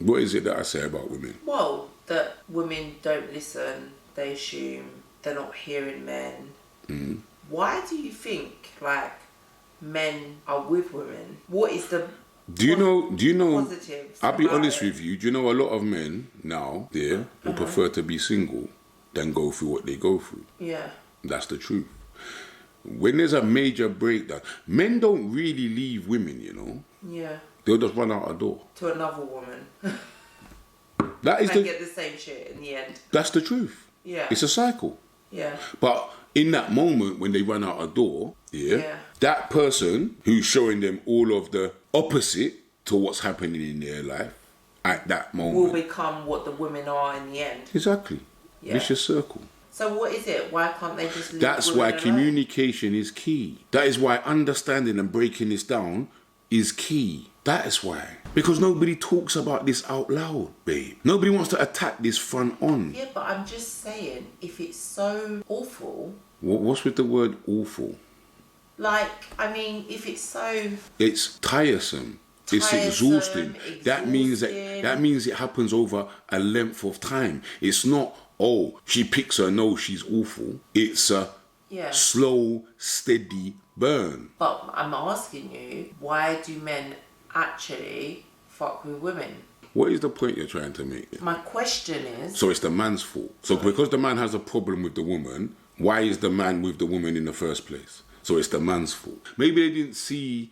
What is it that I say about women? Well, that women don't listen, they assume, they're not hearing men. Mm. Why do you think, like, men are with women? What is the Do you know, positives I'll be about honest it? with you, do you know a lot of men now, there, will prefer to be single than go through what they go through? Yeah. That's the truth. When there's a major breakdown, men don't really leave women, you know. Yeah. They'll just run out a door. To another woman. That is And get the same shit in the end. That's the truth. Yeah. It's a cycle. Yeah. But in that moment when they run out a door, that person who's showing them all of the opposite to what's happening in their life at that moment will become what the women are in the end. Exactly. Yeah. Vicious circle. So what is it? Why can't they just leave That's women why alone? communication is key. That is why understanding and breaking this down is key. That is why. Because nobody talks about this out loud, babe. Nobody wants to attack this front on. Yeah, but I'm just saying, if it's so awful... What's with the word awful? Like, I mean, if it's so... It's tiresome. It's exhausting. That means it happens over a length of time. It's not, oh, she picks her nose, she's awful. It's a slow, steady burn. But I'm asking you, why do men actually fuck with women? What is the point you're trying to make? My question is... So it's the man's fault. So because the man has a problem with the woman, why is the man with the woman in the first place? So it's the man's fault. Maybe they didn't see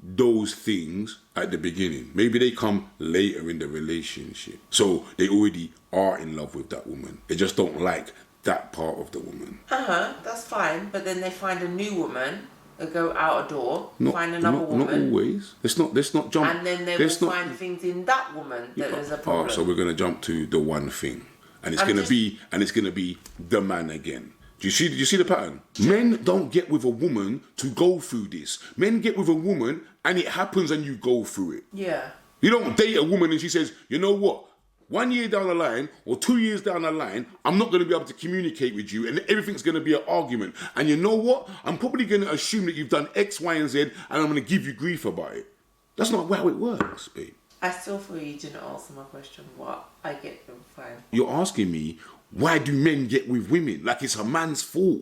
those things at the beginning. Maybe they come later in the relationship. So they already are in love with that woman. They just don't like that part of the woman. That's fine. But then they find a new woman, they go out a door, find another woman. Not always. Let's not jump. And then they will find things in that woman that there's a problem. So we're gonna jump to the one thing. And it's gonna be the man again. Do you see the pattern? Men don't get with a woman to go through this. Men get with a woman and it happens and you go through it. Yeah. You don't date a woman and she says, you know what? 1 year down the line or 2 years down the line, I'm not going to be able to communicate with you and everything's going to be an argument. And you know what? I'm probably going to assume that you've done X, Y, and Z and I'm going to give you grief about it. That's not how it works, babe. I still feel you didn't answer my question. What? I get them fine. You're asking me, why do men get with women? Like it's a man's fault.